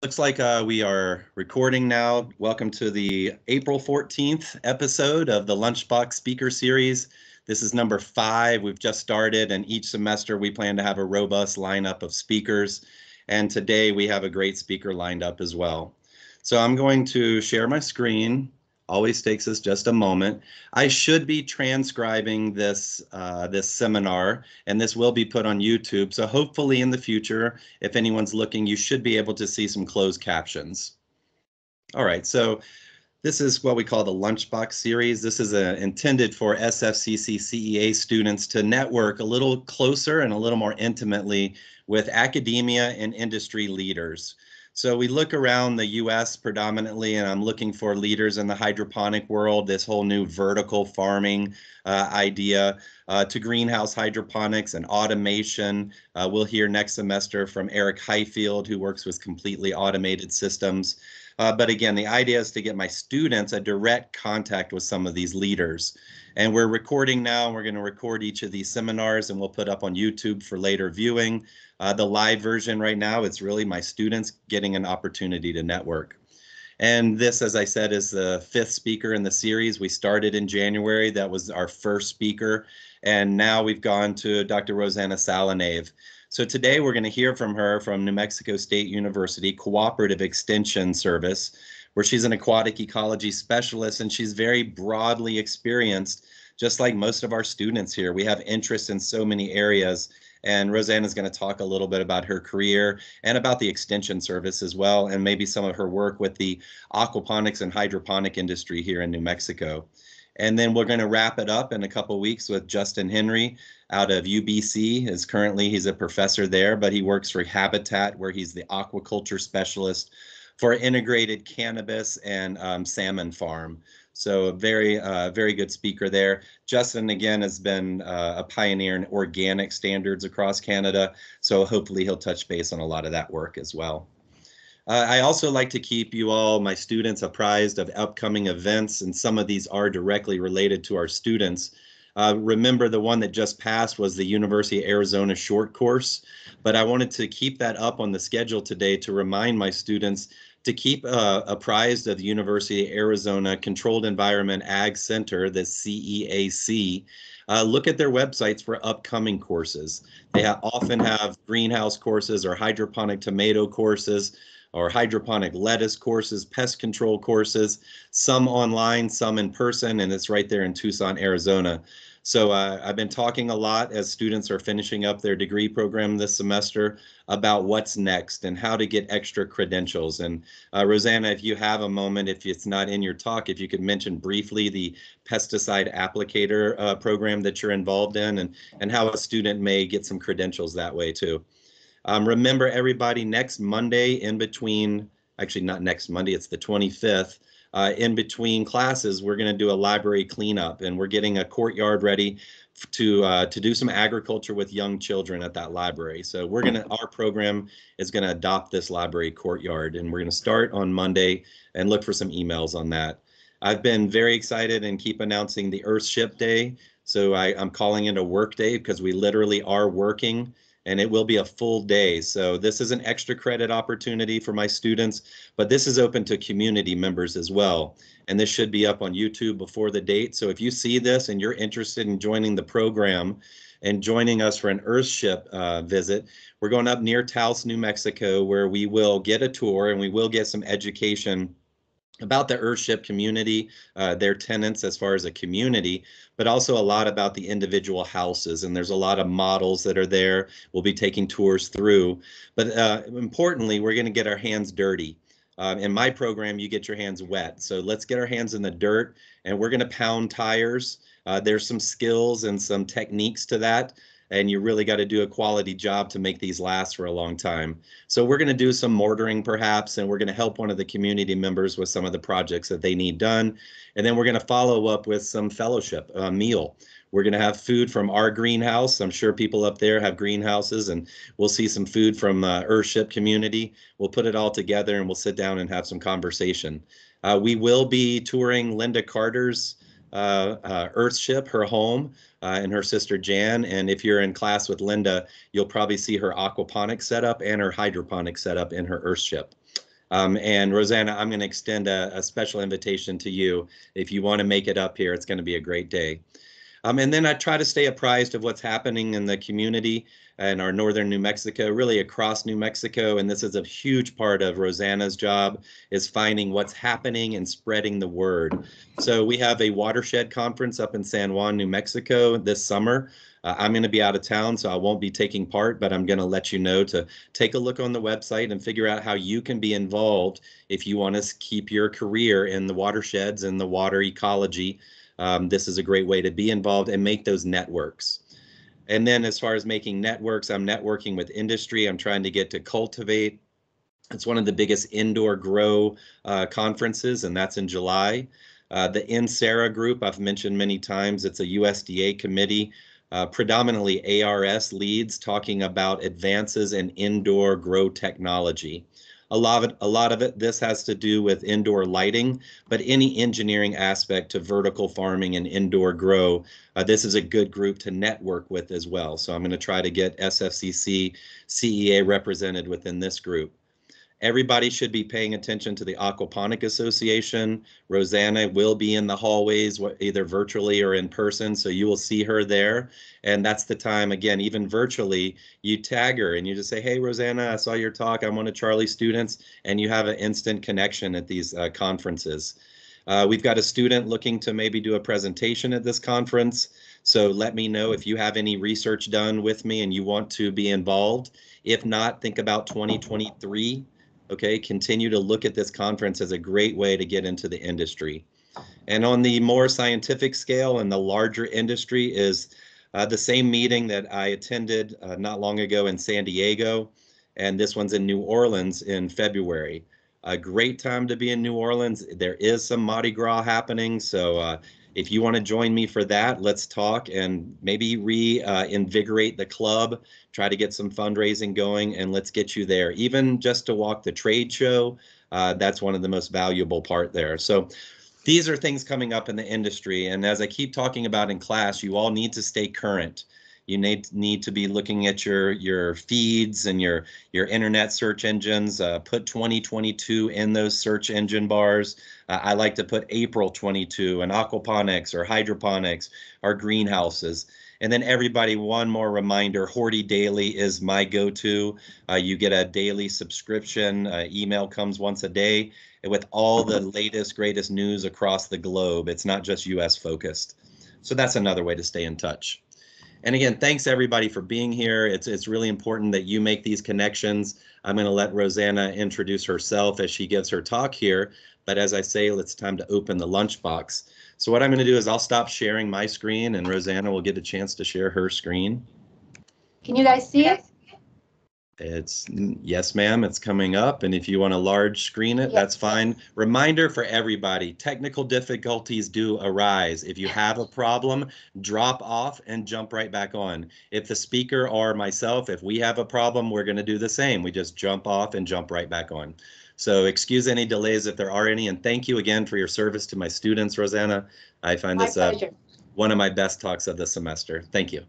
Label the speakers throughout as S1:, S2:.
S1: Looks like we are recording now. Welcome to the April 14th episode of the Lunchbox Speaker Series. This is number 5. We've just started, and each semester we plan to have a robust lineup of speakers. And today we have a great speaker lined up as well. So I'm going to share my screen. Always takes us just a moment. I should be transcribing this seminar, and this will be put on YouTube. So hopefully in the future, if anyone's looking, you should be able to see some closed captions. All right, so this is what we call the Lunchbox series. This is intended for SFCC-CEA students to network a little closer and a little more intimately with academia and industry leaders. So we look around the US predominantly, and I'm looking for leaders in the hydroponic world, this whole new vertical farming idea, to greenhouse hydroponics and automation. We'll hear next semester from Eric Highfield, who works with completely automated systems. But again, the idea is to get my students a direct contact with some of these leaders. And we're recording now. We're going to record each of these seminars, and we'll put up on YouTube for later viewing. The live version right now, it's really my students getting an opportunity to network. And this, as I said, is the 5th speaker in the series. We started in January. That was our first speaker. And now we've gone to Dr. Rossana Sallenave. So today we're going to hear from her from New Mexico State University Cooperative Extension Service, where she's an aquatic ecology specialist, and she's very broadly experienced, just like most of our students here. We have interest in so many areas, and Rossana is going to talk a little bit about her career and about the extension service as well, and maybe some of her work with the aquaponics and hydroponic industry here in New Mexico. And then we're going to wrap it up in a couple of weeks with Justin Henry out of UBC. He's a professor there, but he works for Habitat, where he's the aquaculture specialist for integrated cannabis and salmon farm. So a very good speaker there. Justin, again, has been a pioneer in organic standards across Canada. So hopefully he'll touch base on a lot of that work as well. I also like to keep you all, my students, apprised of upcoming events, and some of these are directly related to our students. Remember, the one that just passed was the University of Arizona short course, but I wanted to keep that up on the schedule today to remind my students to keep apprised of the University of Arizona Controlled Environment Ag Center, the CEAC. Look at their websites for upcoming courses. They often have greenhouse courses or hydroponic tomato courses, or hydroponic lettuce courses, pest control courses, some online, some in person, and it's right there in Tucson, Arizona. So I've been talking a lot as students are finishing up their degree program this semester about what's next and how to get extra credentials. And Rossana, if you have a moment, if it's not in your talk, if you could mention briefly the pesticide applicator program that you're involved in, and how a student may get some credentials that way too. Remember, everybody, next Monday in between, actually not next Monday, it's the 25th, in between classes, we're going to do a library cleanup, and we're getting a courtyard ready to do some agriculture with young children at that library. So our program is going to adopt this library courtyard, and we're going to start on Monday and look for some emails on that. I've been very excited and keep announcing the Earthship Day. So I'm calling it a work day because we literally are working, and it will be a full day. So this is an extra credit opportunity for my students, but this is open to community members as well. And this should be up on YouTube before the date. So if you see this and you're interested in joining the program and joining us for an Earthship visit, we're going up near Taos, New Mexico, where we will get a tour and we will get some education about the Earthship community, their tenants as far as a community, but also a lot about the individual houses. And there's a lot of models that are there. We'll be taking tours through. But importantly, we're going to get our hands dirty. In my program, you get your hands wet. So let's get our hands in the dirt, and we're going to pound tires. There's some skills and some techniques to that, and you really got to do a quality job to make these last for a long time. So we're going to do some mortaring perhaps, and we're going to help one of the community members with some of the projects that they need done. And then we're going to follow up with some fellowship meal. We're going to have food from our greenhouse. I'm sure people up there have greenhouses, and we'll see some food from Earthship community. We'll put it all together and we'll sit down and have some conversation. We will be touring Linda Carter's Earthship, her home, and her sister Jan. And if you're in class with Linda, you'll probably see her aquaponic setup and her hydroponic setup in her Earthship. And Rossana, I'm going to extend a special invitation to you. If you want to make it up here, it's going to be a great day. And then I try to stay apprised of what's happening in the community in our northern New Mexico, really across New Mexico. And this is a huge part of Rossana's job, is finding what's happening and spreading the word. So we have a watershed conference up in San Juan, New Mexico this summer. I'm going to be out of town, so I won't be taking part, but I'm going to let you know to take a look on the website and figure out how you can be involved if you want to keep your career in the watersheds and the water ecology. This is a great way to be involved and make those networks. And then as far as making networks, I'm networking with industry. I'm trying to get to Cultivate. It's one of the biggest indoor grow conferences, and that's in July. The NSERA group, I've mentioned many times, it's a USDA committee, predominantly ARS leads, talking about advances in indoor grow technology. A lot of it, this has to do with indoor lighting, but any engineering aspect to vertical farming and indoor grow, this is a good group to network with as well. So I'm going to try to get SFCC-CEA represented within this group. Everybody should be paying attention to the Aquaponic Association. Rossana will be in the hallways, either virtually or in person, so you will see her there. And that's the time, again, even virtually, you tag her and you just say, hey, Rossana, I saw your talk. I'm one of Charlie's students, and you have an instant connection at these conferences. We've got a student looking to maybe do a presentation at this conference. So let me know if you have any research done with me and you want to be involved. If not, think about 2023. Okay, continue to look at this conference as a great way to get into the industry. And on the more scientific scale and the larger industry is the same meeting that I attended not long ago in San Diego, and this one's in New Orleans in February. A great time to be in New Orleans. There is some Mardi Gras happening, so if you want to join me for that, let's talk and maybe reinvigorate the club, try to get some fundraising going, and let's get you there. Even just to walk the trade show, that's one of the most valuable part there. So these are things coming up in the industry. And as I keep talking about in class, you all need to stay current. You need to be looking at your feeds and your internet search engines. Put 2022 in those search engine bars. I like to put April 22 and aquaponics or hydroponics or greenhouses. And then everybody, one more reminder, Horty Daily is my go-to. You get a daily subscription. Email comes once a day with all the latest, greatest news across the globe. It's not just US focused. So that's another way to stay in touch. And again, thanks everybody for being here. It's really important that you make these connections. I'm going to let Rossana introduce herself as she gives her talk here. But as I say, it's time to open the lunchbox. So what I'm going to do is I'll stop sharing my screen and Rossana will get a chance to share her screen.
S2: Can you guys see it?
S1: Yes, ma'am, it's coming up. And if you want to large screen it, that's fine. Reminder for everybody, technical difficulties do arise. If you have a problem, drop off and jump right back on. If the speaker or myself, if we have a problem, we're going to do the same. We just jump off and jump right back on. So excuse any delays if there are any. And thank you again for your service to my students, Rossana. I find this one of my best talks of the semester. Thank you.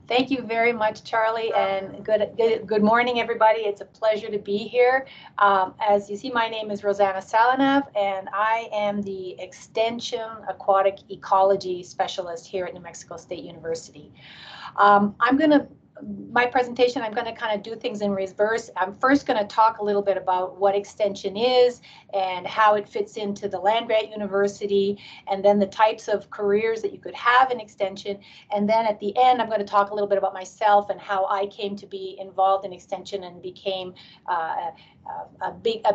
S2: Thank you very much, Charlie, and good morning, everybody. It's a pleasure to be here. As you see, my name is Rossana Sallenave, and I am the Extension Aquatic Ecology Specialist here at New Mexico State University. My presentation, I'm going to kind of do things in reverse. I'm first going to talk a little bit about what extension is and how it fits into the land-grant university, and then the types of careers that you could have in extension. And then at the end, I'm going to talk a little bit about myself and how I came to be involved in extension and became a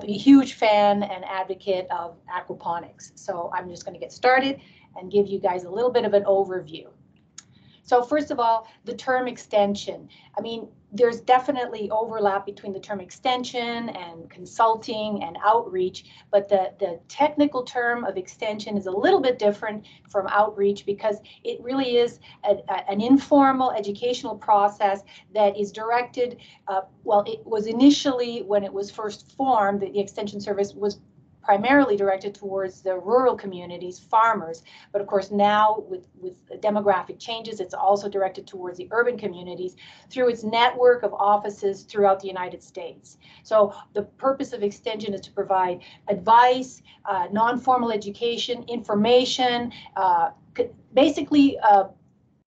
S2: huge fan and advocate of aquaponics. So I'm just going to get started and give you guys a little bit of an overview. So first of all, the term extension. I mean, there's definitely overlap between the term extension and consulting and outreach, but the technical term of extension is a little bit different from outreach because it really is an informal educational process that is directed, well, it was initially, when it was first formed, the extension service was primarily directed towards the rural communities, farmers. But of course, now with demographic changes, it's also directed towards the urban communities through its network of offices throughout the United States. So the purpose of Extension is to provide advice, non-formal education, information, basically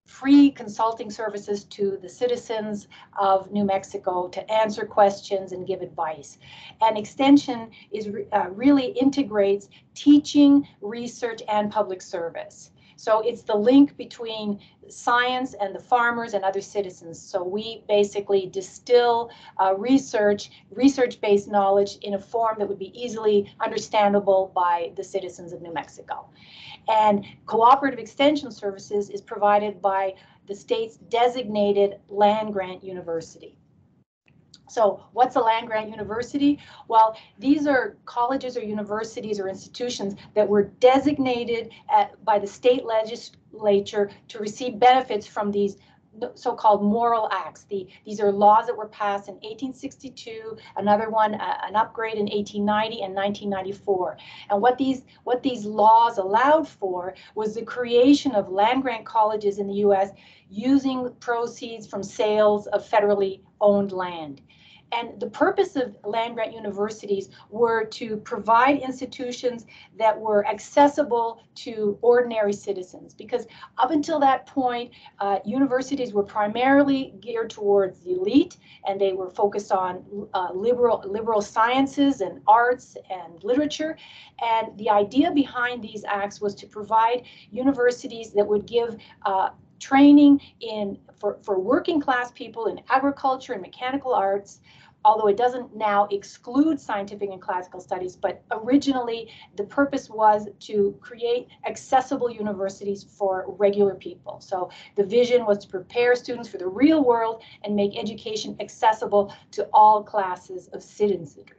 S2: free consulting services to the citizens of New Mexico to answer questions and give advice. And Extension is really integrates teaching, research, and public service. So it's the link between science and the farmers and other citizens. So we basically distill research-based knowledge in a form that would be easily understandable by the citizens of New Mexico. And cooperative extension services is provided by the state's designated land-grant university. So what's a land-grant university? Well, these are colleges or universities or institutions that were designated by the state legislature to receive benefits from these so-called moral acts. These are laws that were passed in 1862, another one, an upgrade in 1890 and 1994. And what these laws allowed for was the creation of land-grant colleges in the U.S. using proceeds from sales of federally owned land. And the purpose of land-grant universities were to provide institutions that were accessible to ordinary citizens, because up until that point, universities were primarily geared towards the elite, and they were focused on liberal sciences and arts and literature. And the idea behind these acts was to provide universities that would give training for working class people in agriculture and mechanical arts, although it doesn't now exclude scientific and classical studies, but originally the purpose was to create accessible universities for regular people. So the vision was to prepare students for the real world and make education accessible to all classes of citizenry.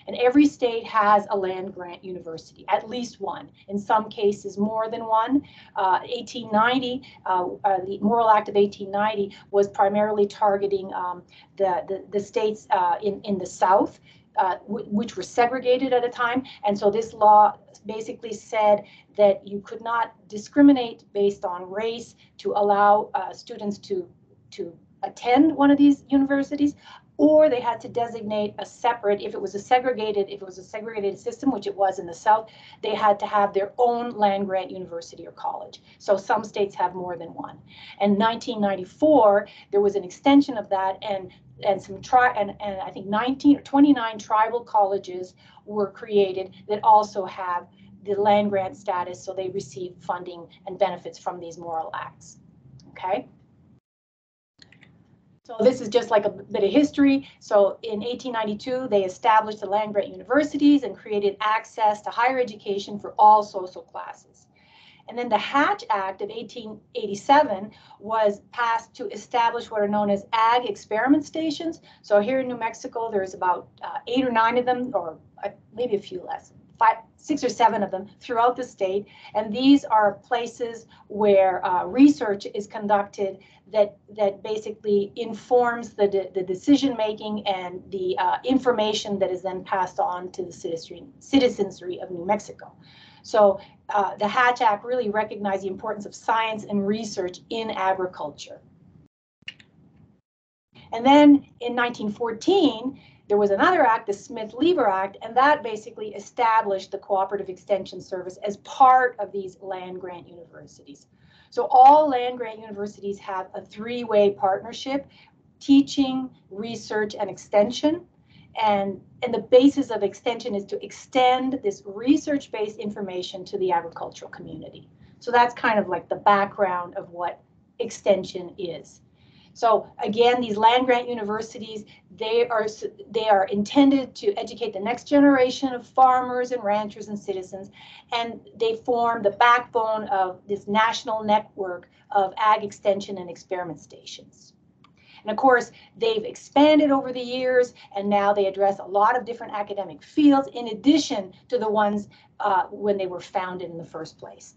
S2: And every state has a land-grant university, at least one, in some cases more than one. 1890, the Morrill Act of 1890 was primarily targeting the states in the South, which were segregated at a time. And so this law basically said that you could not discriminate based on race to allow students to attend one of these universities, or they had to designate a separate, if it was a segregated system, which it was in the South, they had to have their own land-grant university or college. So some states have more than one. And 1994, there was an extension of that, and I think 19 or 29 tribal colleges were created that also have the land-grant status, so they receive funding and benefits from these Morrill Acts. Okay. So this is just like a bit of history. So in 1892, they established the land-grant universities and created access to higher education for all social classes. And then the Hatch Act of 1887 was passed to establish what are known as ag experiment stations. So here in New Mexico, there's about 8 or 9 of them, or maybe a few less. 6 or 7 of them throughout the state, and these are places where research is conducted that basically informs the decision making and the information that is then passed on to the citizenry of New Mexico. So the Hatch Act really recognized the importance of science and research in agriculture. And then in 1914, there was another act, the Smith-Lever Act, and that basically established the Cooperative Extension Service as part of these land-grant universities. So all land-grant universities have a 3-way partnership: teaching, research, and extension. And the basis of extension is to extend this research-based information to the agricultural community. So that's kind of like the background of what extension is. So again, these land-grant universities, they are intended to educate the next generation of farmers and ranchers and citizens, and they form the backbone of this national network of ag extension and experiment stations. And of course, they've expanded over the years, and now they address a lot of different academic fields in addition to the ones when they were founded in the first place.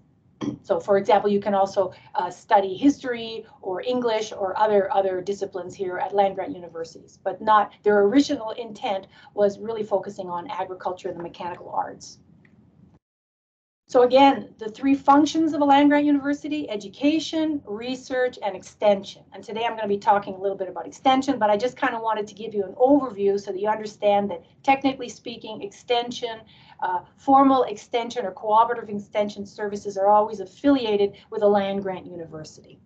S2: So, for example, you can also study history or English or other disciplines here at land-grant universities, but not their original intent was really focusing on agriculture and the mechanical arts. So again, the three functions of a land-grant university: education, research, and extension. And today I'm going to be talking a little bit about extension, but I just kind of wanted to give you an overview so that you understand that technically speaking, extension, formal extension or cooperative extension services are always affiliated with a land-grant university.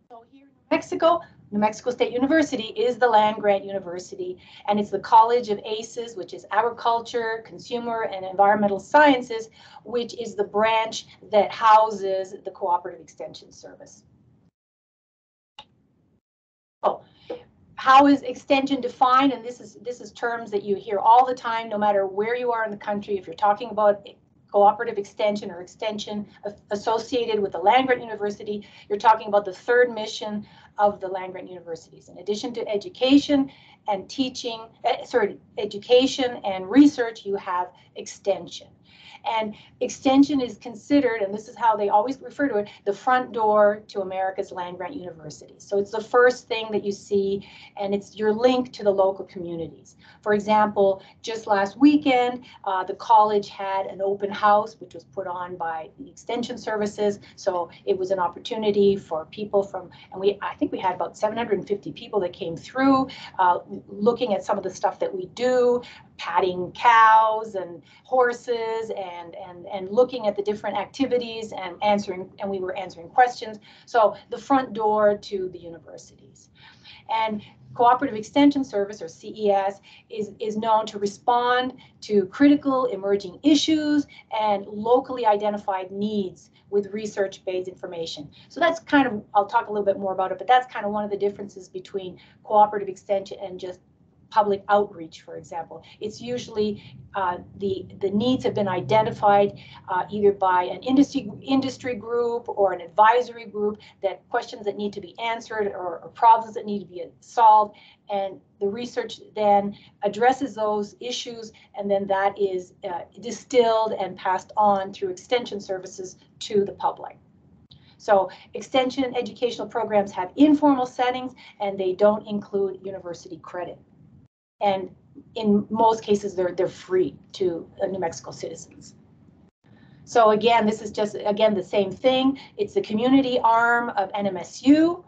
S2: So here in New Mexico State University is the land-grant university, and it's the College of ACES, which is Agriculture, Consumer, and Environmental Sciences, which is the branch that houses the Cooperative Extension Service. Oh, how is extension defined? And this is terms that you hear all the time, no matter where you are in the country. If you're talking about cooperative extension or extension associated with the land-grant university, you're talking about the third mission of the land-grant universities. In addition to education and teaching, education and research, you have extension. And extension is considered, and this is how they always refer to it, the front door to America's land-grant universities. So it's the first thing that you see, and it's your link to the local communities. For example, just last weekend, the college had an open house, which was put on by the extension services. So it was an opportunity for people from, and I think we had about 750 people that came through, looking at some of the stuff that we do, patting cows and horses and looking at the different activities and we were answering questions. So the front door to the universities. And Cooperative Extension Service, or CES, is known to respond to critical emerging issues and locally identified needs with research-based information. So that's kind of, I'll talk a little bit more about it, but that's kind of one of the differences between cooperative extension and just public outreach, for example. It's usually the needs have been identified either by an industry group or an advisory group, that questions that need to be answered or problems that need to be solved, and the research then addresses those issues, and then that is distilled and passed on through extension services to the public. So extension educational programs have informal settings, and they don't include university credit. And in most cases, they're free to New Mexico citizens. So again, this is just, again, the same thing. It's the community arm of NMSU.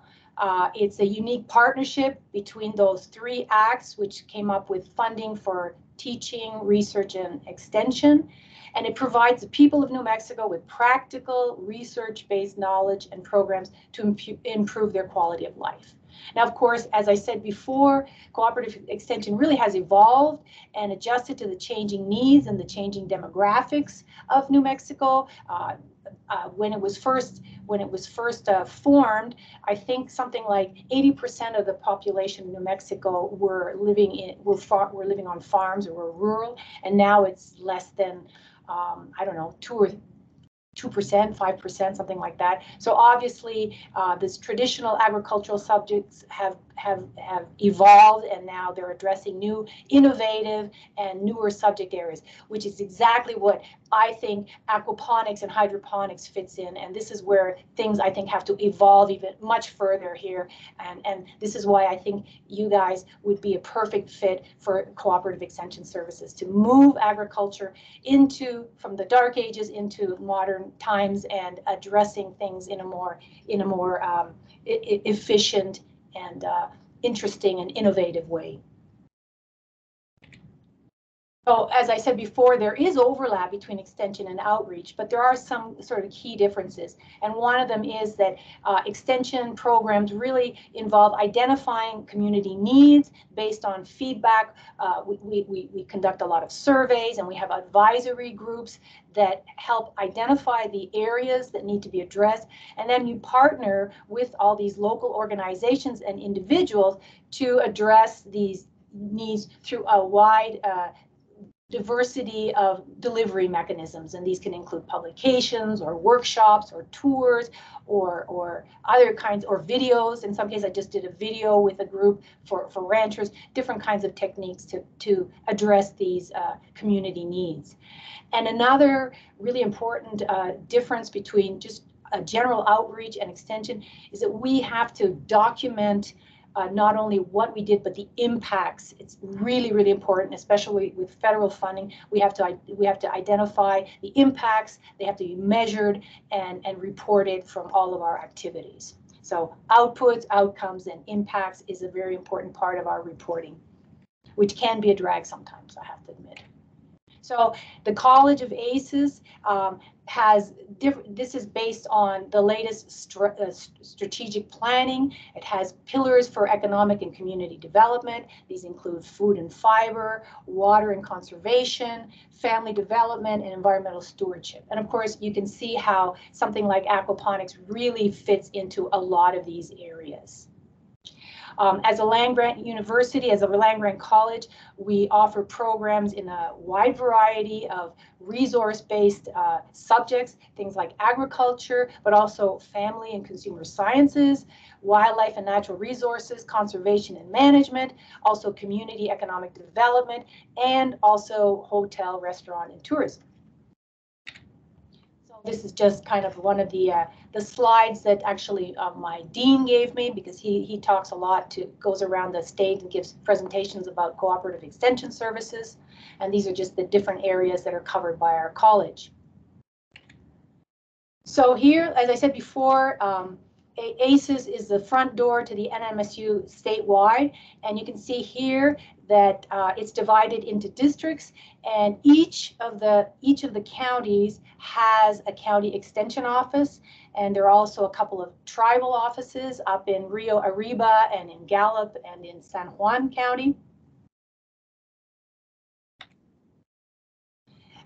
S2: It's a unique partnership between those three acts, which came up with funding for teaching, research, and extension. And it provides the people of New Mexico with practical, research-based knowledge and programs to improve their quality of life. Now, of course, as I said before, cooperative extension really has evolved and adjusted to the changing needs and the changing demographics of New Mexico. When it was first formed, I think something like 80% of the population in New Mexico were living on farms or were rural, and now it's less than I don't know, 2%, 5%, something like that. So obviously, this traditional agricultural subjects have evolved, and now they're addressing new, innovative, and newer subject areas, which is exactly what I think aquaponics and hydroponics fits in. And this is where things, I think, have to evolve even much further here. And this is why I think you guys would be a perfect fit for cooperative extension services, to move agriculture from the dark ages into modern times, and addressing things in a more efficient and interesting and innovative way. So as I said before, there is overlap between extension and outreach, but there are some sort of key differences. And one of them is that extension programs really involve identifying community needs based on feedback. We conduct a lot of surveys, and we have advisory groups that help identify the areas that need to be addressed. And then you partner with all these local organizations and individuals to address these needs through a wide diversity of delivery mechanisms, and these can include publications or workshops or tours or other kinds, or videos. In some cases, I just did a video with a group for ranchers, different kinds of techniques to address these community needs. And another really important difference between just a general outreach and extension is that we have to document not only what we did, but the impacts. It's really, really important, especially with federal funding. We have to identify the impacts. They have to be measured and reported from all of our activities. So outputs, outcomes, and impacts is a very important part of our reporting, which can be a drag sometimes, I have to admit. So the College of ACES has this is based on the latest strategic planning. It has pillars for economic and community development. These include food and fiber, water and conservation, family development, and environmental stewardship. And of course, you can see how something like aquaponics really fits into a lot of these areas. As a land-grant university, as a land-grant college, we offer programs in a wide variety of resource-based subjects, things like agriculture, but also family and consumer sciences, wildlife and natural resources, conservation and management, also community economic development, and also hotel, restaurant, and tourism. This is just kind of one of the slides that actually my dean gave me, because he talks a lot, goes around the state and gives presentations about cooperative extension services. And these are just the different areas that are covered by our college. So here, as I said before, ACES is the front door to the NMSU statewide, and you can see here that it's divided into districts, and each of the counties has a county extension office, and there are also a couple of tribal offices up in Rio Arriba and in Gallup and in San Juan County.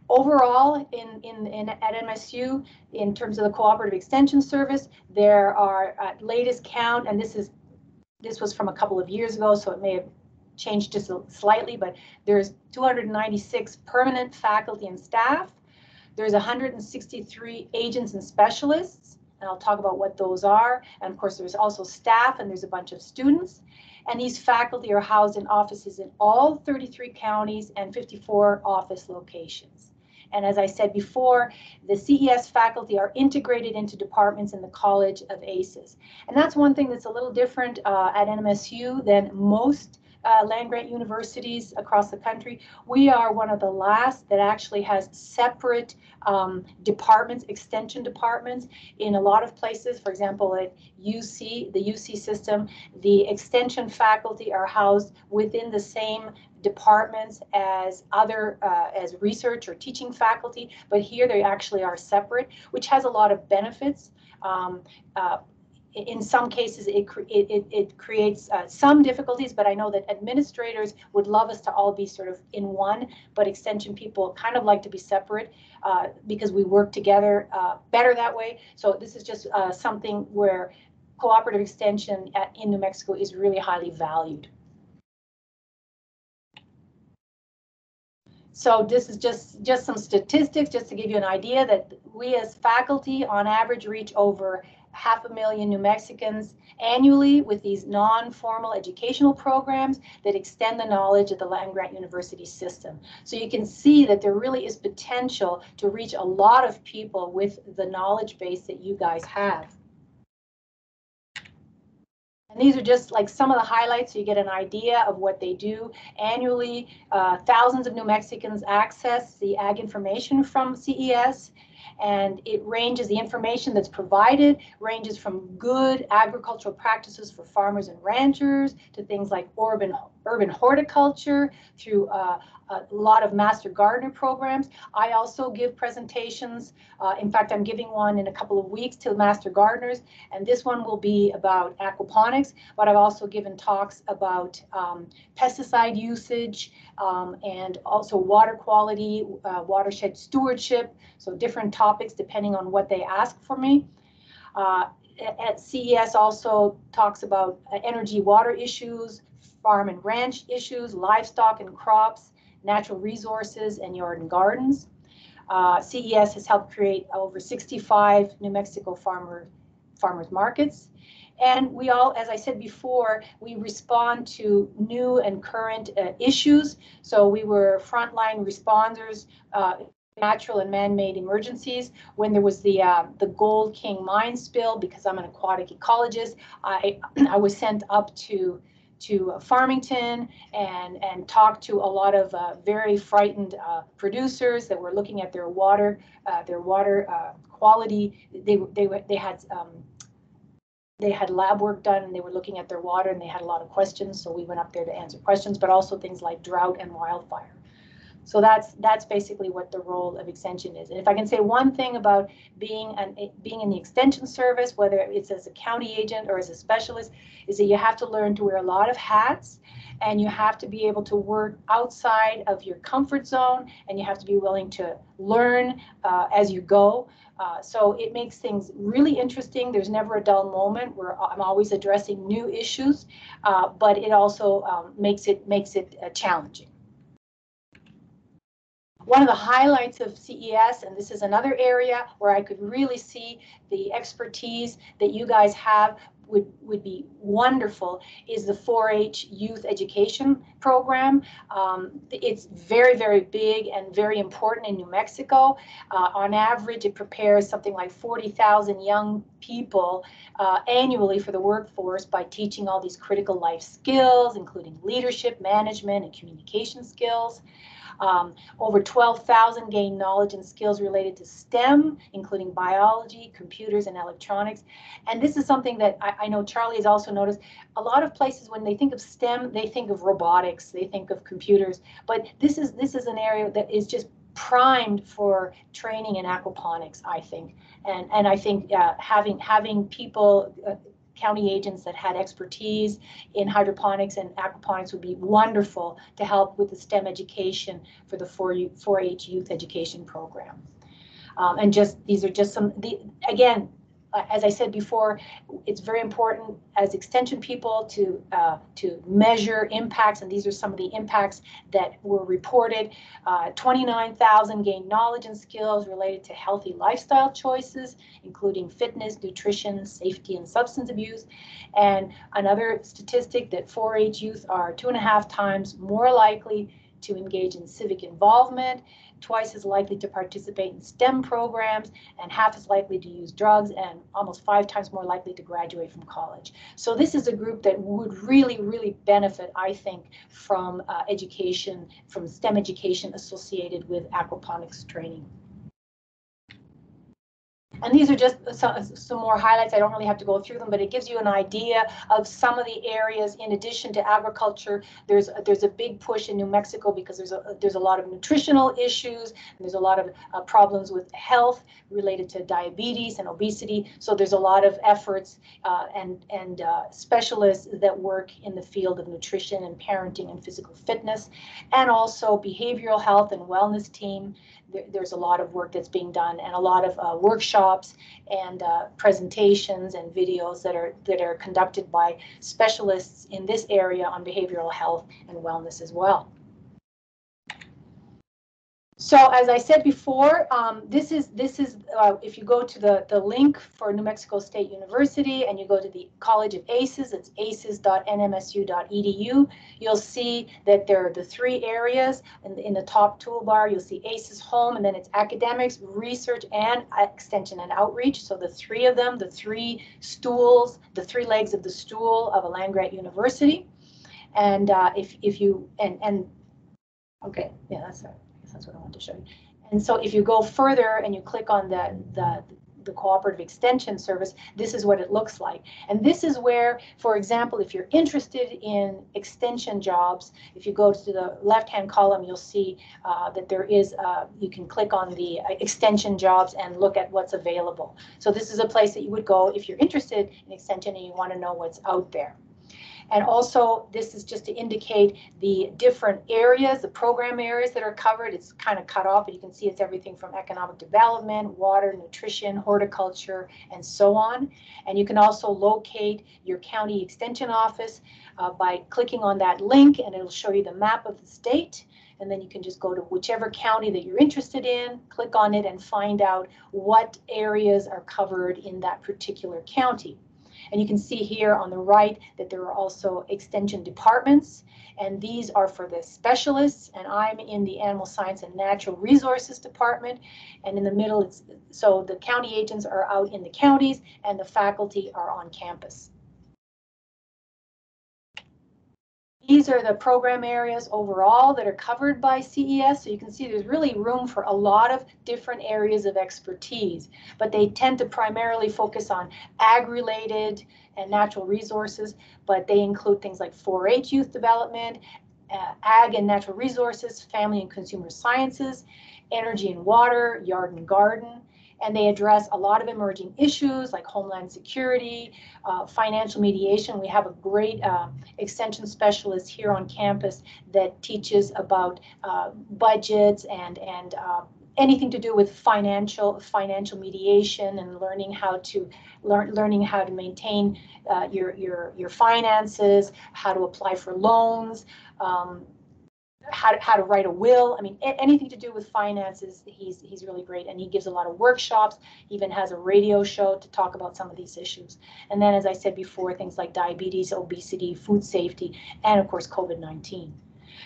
S2: Overall, at NMSU, in terms of the cooperative extension service, there are at latest count, and this was from a couple of years ago, so it may have changed just slightly, but there's 296 permanent faculty and staff. There's 163 agents and specialists, and I'll talk about what those are. And of course, there's also staff, and there's a bunch of students. And these faculty are housed in offices in all 33 counties and 54 office locations. And as I said before, the CES faculty are integrated into departments in the College of ACES. And that's one thing that's a little different at NMSU than most land-grant universities across the country. We are one of the last that actually has separate departments, extension departments. In a lot of places, for example, at UC, the UC system, the extension faculty are housed within the same departments as as research or teaching faculty, but here they actually are separate, which has a lot of benefits. In some cases, it creates some difficulties, but I know that administrators would love us to all be sort of in one, but extension people kind of like to be separate because we work together better that way. So this is just something where cooperative extension in New Mexico is really highly valued. So this is just some statistics, just to give you an idea that we as faculty on average reach over 500,000 New Mexicans annually with these non-formal educational programs that extend the knowledge of the land-grant university system. So you can see that there really is potential to reach a lot of people with the knowledge base that you guys have. And these are just like some of the highlights so you get an idea of what they do. Annually, thousands of New Mexicans access the ag information from CES. And it ranges, the information that's provided ranges from good agricultural practices for farmers and ranchers to things like urban horticulture through a lot of master gardener programs. I also give presentations. In fact, I'm giving one in a couple of weeks to master gardeners, and this one will be about aquaponics, but I've also given talks about pesticide usage and also water quality, watershed stewardship, so different topics depending on what they ask for me. At CES also talks about energy water issues, farm and ranch issues, livestock and crops, natural resources, and yard and gardens. CES has helped create over 65 New Mexico farmers markets. And we all, as I said before, we respond to new and current issues. So we were frontline responders, natural and man-made emergencies. When there was the Gold King mine spill, because I'm an aquatic ecologist, I was sent up to Farmington and talked to a lot of very frightened producers that were looking at their water quality. They had lab work done, and they were looking at their water, and they had a lot of questions. So we went up there to answer questions, but also things like drought and wildfire. So that's basically what the role of extension is. And if I can say one thing about being in the extension service, whether it's as a county agent or as a specialist, is that you have to learn to wear a lot of hats, and you have to be able to work outside of your comfort zone, and you have to be willing to learn as you go. So it makes things really interesting. There's never a dull moment where I'm always addressing new issues, but it also makes it challenging. One of the highlights of CES, and this is another area where I could really see the expertise that you guys have would be wonderful, is the 4-H youth education program. It's very, very big and very important in New Mexico. On average, it prepares something like 40,000 young people annually for the workforce by teaching all these critical life skills, including leadership, management, and communication skills. Over 12,000 gain knowledge and skills related to STEM, including biology, computers, and electronics. And this is something that I know Charlie has also noticed. A lot of places, when they think of STEM, they think of robotics, they think of computers. But this is an area that is just primed for training in aquaponics, I think. And I think having people, county agents that had expertise in hydroponics and aquaponics would be wonderful to help with the STEM education for the 4-H youth education program. And these are just some, again, as I said before, it's very important as extension people to measure impacts, and these are some of the impacts that were reported. 29,000 gained knowledge and skills related to healthy lifestyle choices, including fitness, nutrition, safety, and substance abuse. And another statistic that 4-H youth are 2.5 times more likely to engage in civic involvement, twice as likely to participate in STEM programs, and half as likely to use drugs, and almost 5 times more likely to graduate from college. So this is a group that would really, really benefit, I think, from education, from STEM education associated with aquaponics training. And these are just some more highlights. I don't really have to go through them, but it gives you an idea of some of the areas. In addition to agriculture, there's a big push in New Mexico because there's a lot of nutritional issues, and there's a lot of problems with health related to diabetes and obesity. So there's a lot of efforts and specialists that work in the field of nutrition and parenting and physical fitness, and also behavioral health and wellness team. There's a lot of work that's being done, and a lot of workshops and presentations and videos that are conducted by specialists in this area on behavioral health and wellness as well. So as I said before, this is if you go to the link for New Mexico State University and you go to the College of ACES, it's aces.nmsu.edu, you'll see that there are the 3 areas. In the top toolbar, you'll see ACES Home, and then it's academics, research, and extension and outreach. So the 3 of them, the 3 stools, the 3 legs of the stool of a land-grant university. And if you okay, yeah, that's what I want to show you. And so if you go further and you click on the cooperative extension service, this is what it looks like. And this is where, for example, if you're interested in extension jobs, if you go to the left-hand column, you'll see that there is, you can click on the extension jobs and look at what's available. So this is a place that you would go if you're interested in extension and you want to know what's out there. And also, this is just to indicate the different areas, the program areas that are covered. It's kind of cut off, but you can see it's everything from economic development, water, nutrition, horticulture, and so on. And you can also locate your county extension office by clicking on that link, and it'll show you the map of the state. And then you can just go to whichever county that you're interested in, click on it, and find out what areas are covered in that particular county. And you can see here on the right that there are also extension departments, and these are for the specialists, and I'm in the Animal Science and Natural Resources Department. And in the middle, so the county agents are out in the counties and the faculty are on campus. These are the program areas overall that are covered by CES. So you can see there's really room for a lot of different areas of expertise, but they tend to primarily focus on ag-related and natural resources, but they include things like 4-H youth development, ag and natural resources, family and consumer sciences, energy and water, yard and garden. And they address a lot of emerging issues like homeland security, financial mediation. We have a great extension specialist here on campus that teaches about budgets and anything to do with financial mediation and learning how to maintain your finances, how to apply for loans. How to write a will. I mean, anything to do with finances, he's really great, and he gives a lot of workshops. He even has a radio show to talk about some of these issues. And then, as I said before, things like diabetes, obesity, food safety, and of course, COVID-19.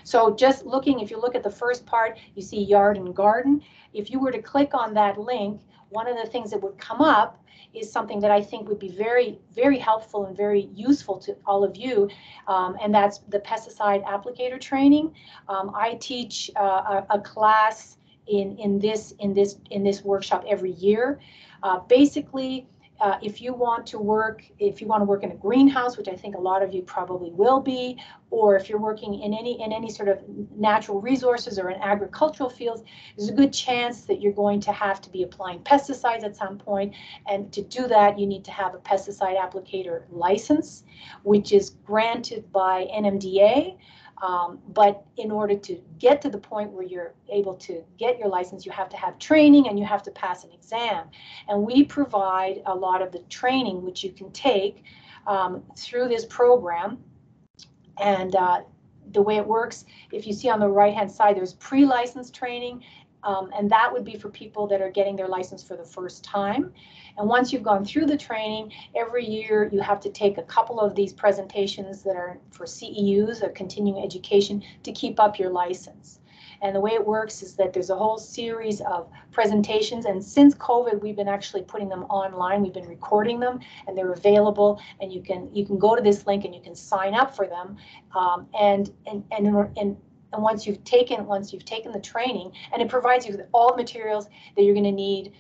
S2: So just looking, if you look at the first part, you see yard and garden. If you were to click on that link, one of the things that would come up is something that I think would be very, very helpful and very useful to all of you, and that's the pesticide applicator training. I teach a class in this workshop every year. Basically, if you want to work in a greenhouse, which I think a lot of you probably will be, or if you're working in any sort of natural resources or in agricultural fields, there's a good chance that you're going to have to be applying pesticides at some point. And to do that, you need to have a pesticide applicator license, which is granted by NMDA. But in order to get to the point where you're able to get your license, you have to have training and you have to pass an exam. And we provide a lot of the training which you can take through this program. And the way it works, if you see on the right-hand side, there's pre-license training, and that would be for people that are getting their license for the first time. And once you've gone through the training, every year you have to take a couple of these presentations that are for CEUs, or continuing education, to keep up your license. And the way it works is that there's a whole series of presentations, and since COVID, we've been actually putting them online. We've been recording them, and they're available. And you can go to this link and you can sign up for them. And once you've taken the training, and it provides you with all the materials that you're going to need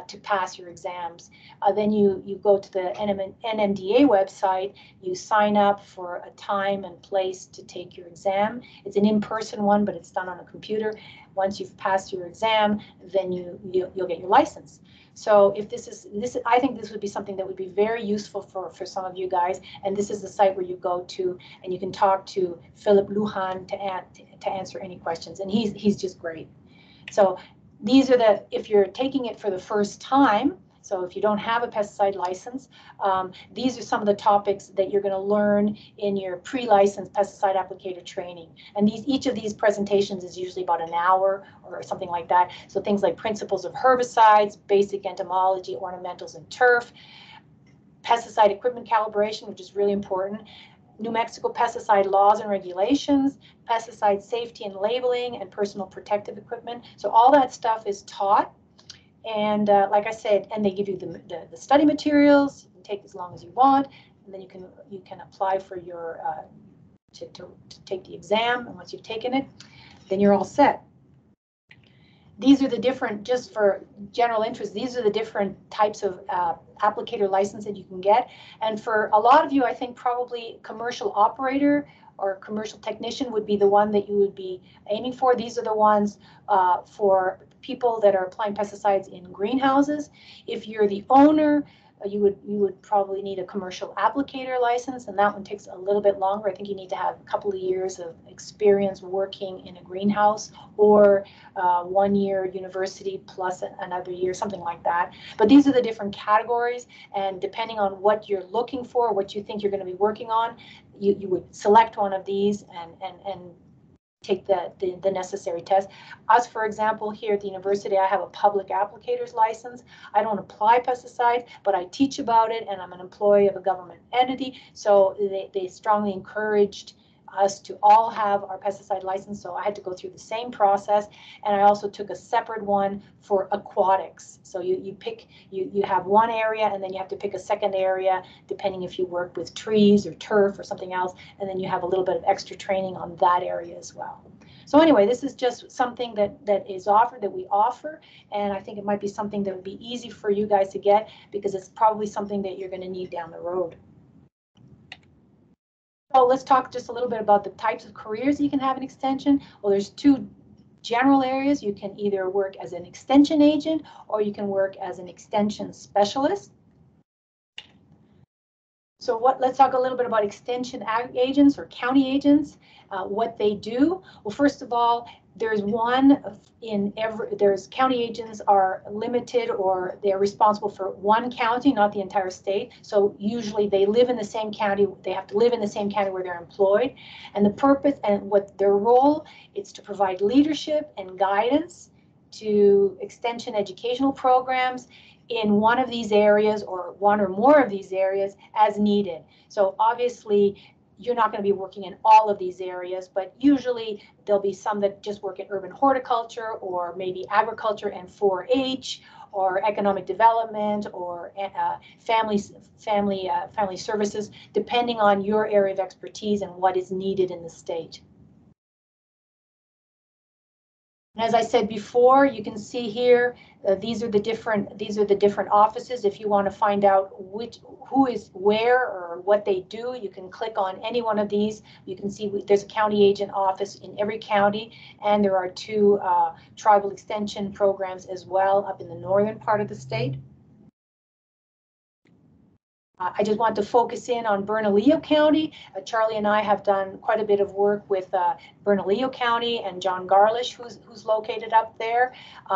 S2: to pass your exams, then you go to the NMDA website, you sign up for a time and place to take your exam. It's an in-person one, but it's done on a computer. Once you've passed your exam, then you'll get your license. So if this, I think this would be something that would be very useful for some of you guys. And this is the site where you go to, and you can talk to Philip Lujan to answer any questions. And he's just great. So these are if you're taking it for the first time, so if you don't have a pesticide license, these are some of the topics that you're going to learn in your pre-license pesticide applicator training. And each of these presentations is usually about an hour or something like that. So things like principles of herbicides, basic entomology, ornamentals and turf, pesticide equipment calibration, which is really important, New Mexico pesticide laws and regulations, pesticide safety and labeling, and personal protective equipment. So all that stuff is taught. And like I said, and they give you the study materials. You can take as long as you want, and then you can apply for your to take the exam. And once you've taken it, then you're all set. These are the different, just for general interest, these are the different types of applicator license that you can get. And for a lot of you, I think probably commercial operator or commercial technician would be the one that you would be aiming for. These are the ones for people that are applying pesticides in greenhouses. If you're the owner, you would probably need a commercial applicator license, and that one takes a little bit longer. I think you need to have a couple of years of experience working in a greenhouse, or 1 year university plus another year, something like that. But these are the different categories, and depending on what you're looking for, what you think you're going to be working on, you would select one of these and take the necessary test. Us, for example, here at the university, I have a public applicator's license. I don't apply pesticides, but I teach about it, and I'm an employee of a government entity. So they strongly encouraged us to all have our pesticide license. So I had to go through the same process, and I also took a separate one for aquatics. So you have one area, and then you have to pick a second area, depending if you work with trees or turf or something else, and then you have a little bit of extra training on that area as well. So anyway, this is just something that is offered, that we offer, and I think it might be something that would be easy for you guys to get, because it's probably something that you're going to need down the road. So let's talk just a little bit about the types of careers you can have in extension. Well, there's two general areas. You can either work as an extension agent, or you can work as an extension specialist. So let's talk a little bit about extension agents or county agents, what they do. Well, first of all, there's county agents are limited, or they're responsible for one county, not the entire state. So usually they live in the same county, they have to live in the same county where they're employed. And the purpose and what their role is to provide leadership and guidance to extension educational programs in one of these areas, or one or more of these areas, as needed. So obviously, you're not going to be working in all of these areas, but usually there'll be some that just work in urban horticulture, or maybe agriculture and 4-H, or economic development, or family services, depending on your area of expertise and what is needed in the state. And as I said before, you can see here, these are the different offices. If you want to find out who is where or what they do, you can click on any one of these. You can see there's a county agent office in every county, and there are 2 tribal extension programs as well up in the northern part of the state. I just want to focus in on Bernalillo County. Charlie and I have done quite a bit of work with Bernalillo County and John Garlish, who's located up there.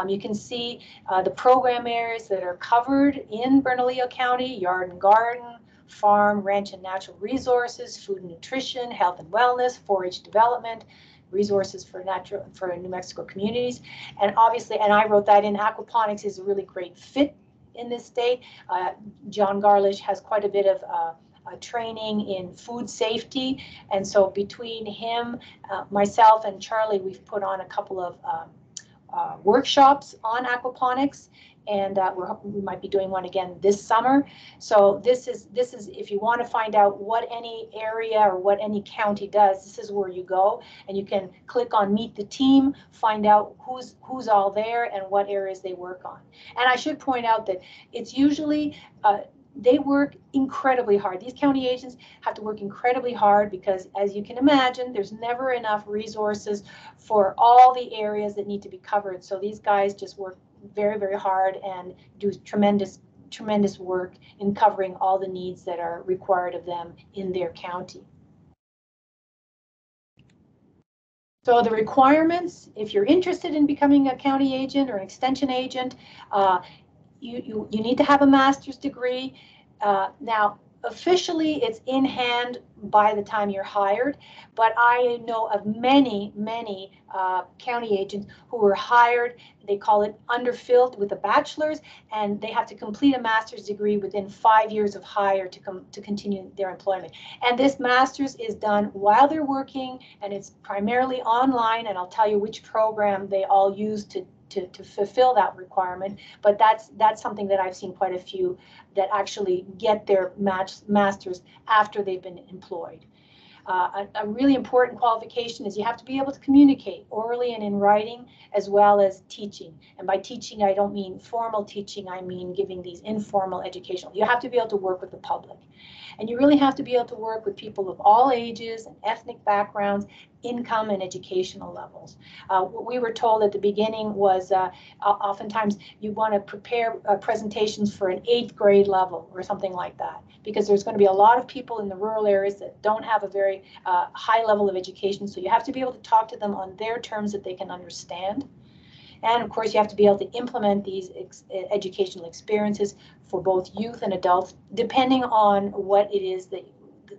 S2: You can see the program areas that are covered in Bernalillo County: yard and garden, farm, ranch and natural resources, food and nutrition, health and wellness, 4-H development, resources for New Mexico communities. And obviously, and I wrote that in, aquaponics is a really great fit in this state. John Garlish has quite a bit of training in food safety, and so between him, myself, and Charlie, we've put on a couple of workshops on aquaponics, and we might be doing one again this summer. So this is if you want to find out what any area or what any county does, this is where you go, and you can click on Meet the Team, find out who's all there and what areas they work on. And I should point out that it's usually they work incredibly hard. These county agents have to work incredibly hard, because, as you can imagine, there's never enough resources for all the areas that need to be covered. So these guys just work very, very hard and do tremendous work in covering all the needs that are required of them in their county. So the requirements, if you're interested in becoming a county agent or an extension agent, you need to have a master's degree. Now, officially, it's in hand by the time you're hired, but I know of many county agents who were hired. They call it underfilled with a bachelor's, and they have to complete a master's degree within 5 years of hire to continue their employment. And this master's is done while they're working, and it's primarily online, and I'll tell you which program they all use to fulfill that requirement. But that's something that I've seen quite a few that actually get their masters after they've been employed. A really important qualification is you have to be able to communicate orally and in writing, as well as teaching. And by teaching, I don't mean formal teaching, I mean giving these informal educational. You have to be able to work with the public. And you really have to be able to work with people of all ages and ethnic backgrounds, income and educational levels. What we were told at the beginning was oftentimes you want to prepare presentations for an 8th grade level or something like that, because there's going to be a lot of people in the rural areas that don't have a very high level of education, so you have to be able to talk to them on their terms that they can understand. And of course, you have to be able to implement these educational experiences for both youth and adults, depending on what it is that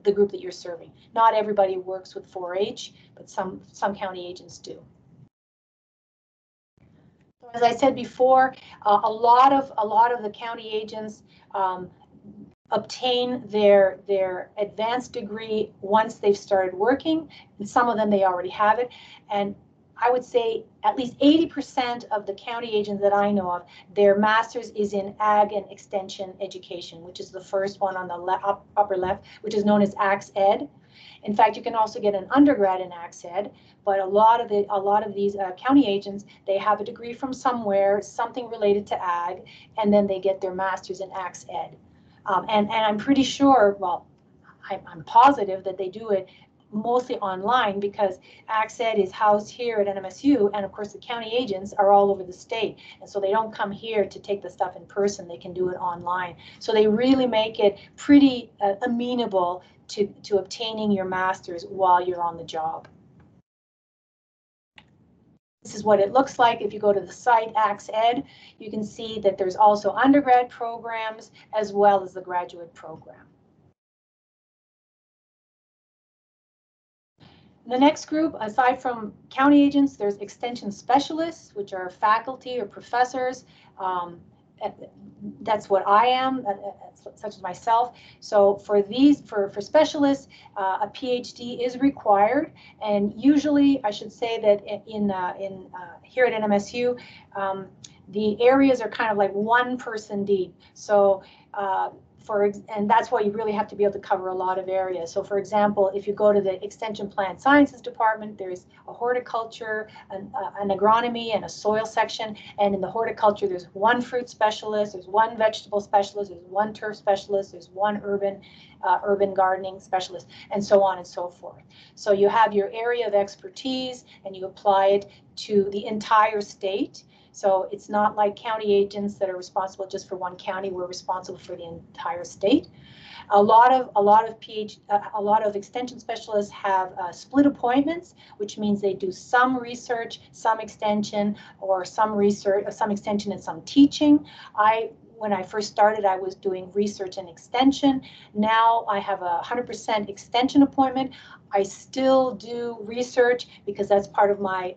S2: the group that you're serving. Not everybody works with 4-H, but some county agents do. So as I said before, a lot of the county agents obtain their advanced degree once they've started working, and some of them they already have it. And I would say at least 80% of the county agents that I know of, their master's is in ag and extension education, which is the first one on the upper left, which is known as AX-Ed. In fact, you can also get an undergrad in AX-Ed, but a lot of these county agents, they have a degree from somewhere, something related to ag, and then they get their master's in AX-Ed. And I'm pretty sure, well, I'm positive that they do it mostly online, because AX-Ed is housed here at NMSU, and of course the county agents are all over the state, and so they don't come here to take the stuff in person, they can do it online. So they really make it pretty amenable to obtaining your master's while you're on the job. This is what it looks like. If you go to the site AX-Ed, you can see that there's also undergrad programs as well as the graduate program. The next group, aside from county agents, there's extension specialists, which are faculty or professors. That's what I am, such as myself. So for specialists, a PhD is required, and usually, I should say that here at NMSU, the areas are kind of like one person deep. So and that's why you really have to be able to cover a lot of areas. So for example, if you go to the Extension Plant Sciences Department, there's a horticulture, an agronomy, and a soil section. And in the horticulture, there's one fruit specialist, there's one vegetable specialist, there's one turf specialist, there's one urban gardening specialist, and so on and so forth. So you have your area of expertise, and you apply it to the entire state. So it's not like county agents that are responsible just for one county. We're responsible for the entire state. A lot of extension specialists have split appointments, which means they do some research, some extension, or some extension and some teaching. When I first started, I was doing research and extension. Now I have a 100% extension appointment. I still do research because that's part of my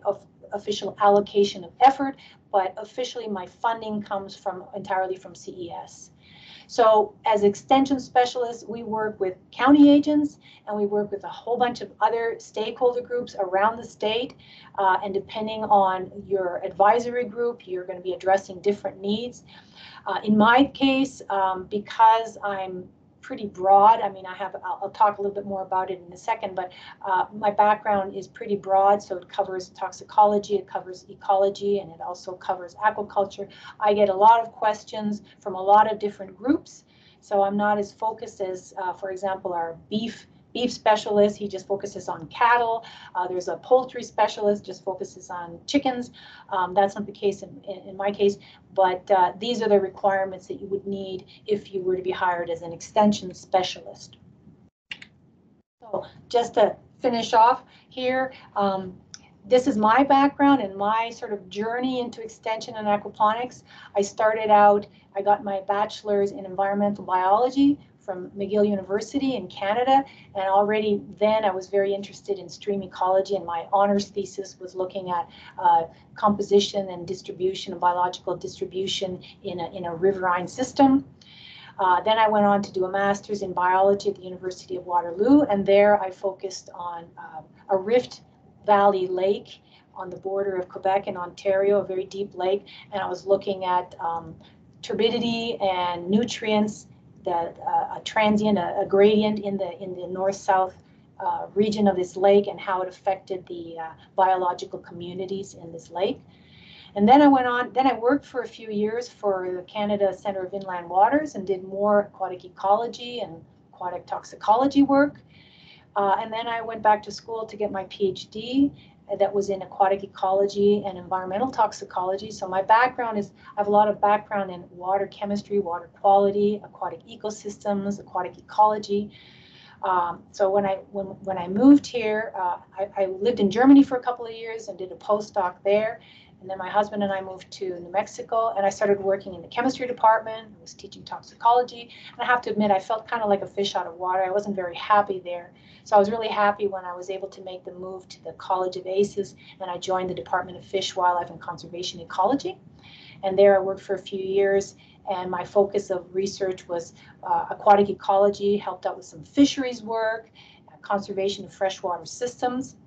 S2: official allocation of effort, but officially my funding comes entirely from CES. So as extension specialists, we work with county agents, and we work with a whole bunch of other stakeholder groups around the state. And depending on your advisory group, you're going to be addressing different needs. In my case, because I'm pretty broad, I mean, I'll talk a little bit more about it in a second, but my background is pretty broad, so it covers toxicology, it covers ecology, and it also covers aquaculture. I get a lot of questions from a lot of different groups, so I'm not as focused as, for example, our beef specialist. He just focuses on cattle. There's a poultry specialist, just focuses on chickens. That's not the case in my case, but these are the requirements that you would need if you were to be hired as an extension specialist. So just to finish off here, this is my background and my sort of journey into extension and aquaponics. I got my bachelor's in environmental biology from McGill University in Canada, and already then I was very interested in stream ecology, and my honors thesis was looking at composition and distribution and biological distribution in a riverine system. Then I went on to do a master's in biology at the University of Waterloo, and there I focused on a Rift Valley lake on the border of Quebec and Ontario, a very deep lake, and I was looking at turbidity and nutrients, a gradient in the north-south region of this lake, and how it affected the biological communities in this lake. And then I worked for a few years for the Canada Centre of Inland Waters and did more aquatic ecology and aquatic toxicology work. And then I went back to school to get my PhD. That was in aquatic ecology and environmental toxicology. So my background is, I have a lot of background in water chemistry, water quality, aquatic ecosystems, aquatic ecology. So when I moved here, I lived in Germany for a couple of years and did a postdoc there. And then my husband and I moved to New Mexico, and I started working in the chemistry department. I was teaching toxicology, and I have to admit, I felt kind of like a fish out of water. I wasn't very happy there. So I was really happy when I was able to make the move to the College of ACES, and I joined the Department of Fish, Wildlife, and Conservation Ecology. And there I worked for a few years, and my focus of research was aquatic ecology, helped out with some fisheries work, conservation of freshwater systems.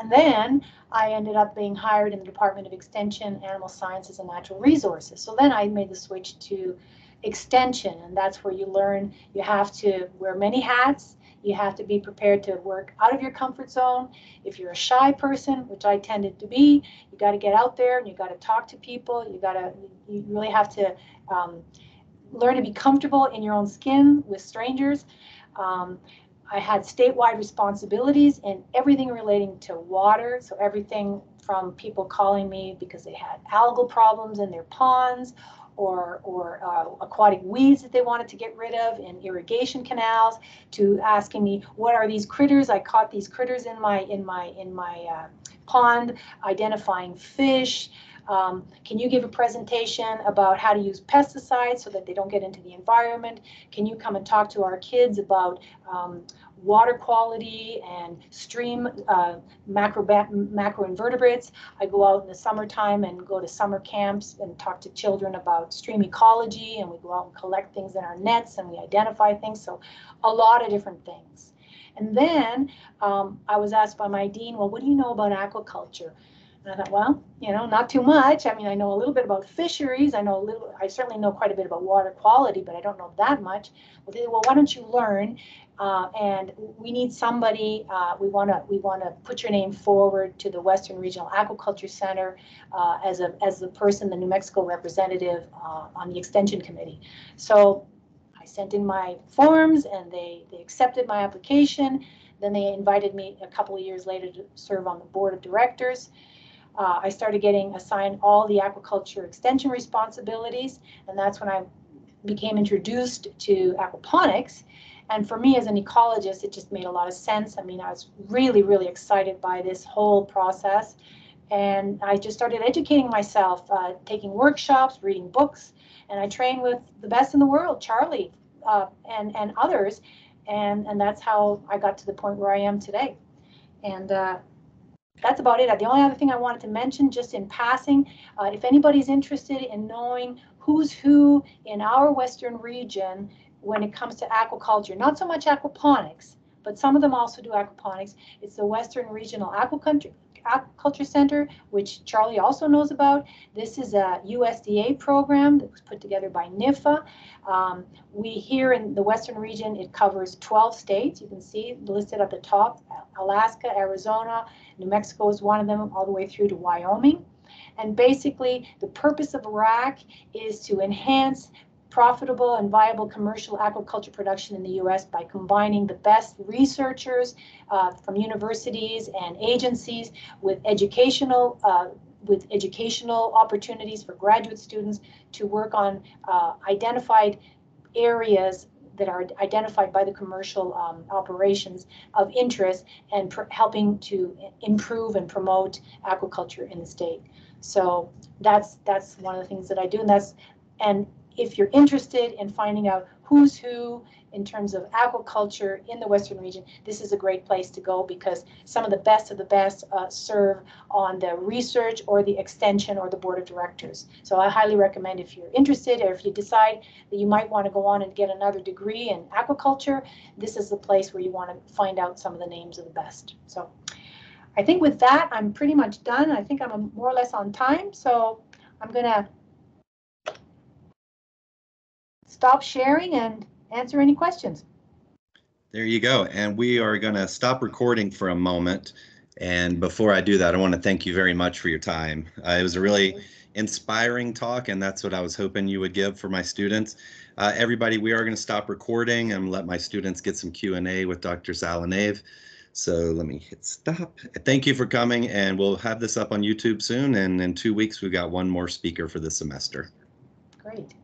S2: And then I ended up being hired in the Department of Extension, Animal Sciences, and Natural Resources. So then I made the switch to extension, and that's where you learn you have to wear many hats. You have to be prepared to work out of your comfort zone. If you're a shy person, which I tended to be, you got to get out there and you got to talk to people. You really have to learn to be comfortable in your own skin with strangers. I had statewide responsibilities in everything relating to water. So everything from people calling me because they had algal problems in their ponds, or aquatic weeds that they wanted to get rid of in irrigation canals, to asking me, what are these critters? I caught these critters in my pond, identifying fish. Can you give a presentation about how to use pesticides so that they don't get into the environment? Can you come and talk to our kids about water quality and stream macroinvertebrates? I go out in the summertime and go to summer camps and talk to children about stream ecology, and we go out and collect things in our nets and we identify things. So a lot of different things. And then I was asked by my dean, well, what do you know about aquaculture? And I thought, well, not too much. I mean, I know a little bit about fisheries. I certainly know quite a bit about water quality, but I don't know that much. Well, why don't you learn? And we need somebody. We want to put your name forward to the Western Regional Aquaculture Center as the person, the New Mexico representative on the Extension Committee. So I sent in my forms, and they accepted my application. Then they invited me a couple of years later to serve on the board of directors. I started getting assigned all the aquaculture extension responsibilities, and that's when I became introduced to aquaponics. And for me as an ecologist, it just made a lot of sense. I mean, I was really, really excited by this whole process. And I just started educating myself, taking workshops, reading books, and I trained with the best in the world, Charlie, and others. And that's how I got to the point where I am today. And that's about it. The only other thing I wanted to mention, just in passing, if anybody's interested in knowing who's who in our Western region when it comes to aquaculture, not so much aquaponics, but some of them also do aquaponics, it's the Western Regional Aquaculture Center, which Charlie also knows about. This is a USDA program that was put together by NIFA. We here in the Western region, it covers 12 states. You can see listed at the top: Alaska, Arizona, New Mexico is one of them, all the way through to Wyoming. And basically, the purpose of RAC is to enhance profitable and viable commercial aquaculture production in the U.S. by combining the best researchers from universities and agencies with educational opportunities for graduate students to work on identified areas that are identified by the commercial operations of interest, and helping to improve and promote aquaculture in the state. So that's one of the things that I do, and if you're interested in finding out who's who in terms of aquaculture in the Western region, this is a great place to go, because some of the best serve on the research or the extension or the board of directors. So I highly recommend, if you're interested, or if you decide that you might want to go on and get another degree in aquaculture, this is the place where you want to find out some of the names of the best. So I think with that, I'm pretty much done. I think I'm more or less on time. So I'm going to stop sharing and answer any questions.
S1: There you go. And we are going to stop recording for a moment. And before I do that, I want to thank you very much for your time. It was a really inspiring talk, and that's what I was hoping you would give for my students. Everybody, we are going to stop recording and let my students get some Q&A with Dr. Sallenave. So let me hit stop. Thank you for coming, and we'll have this up on YouTube soon, and in 2 weeks we've got one more speaker for the semester.
S2: Great.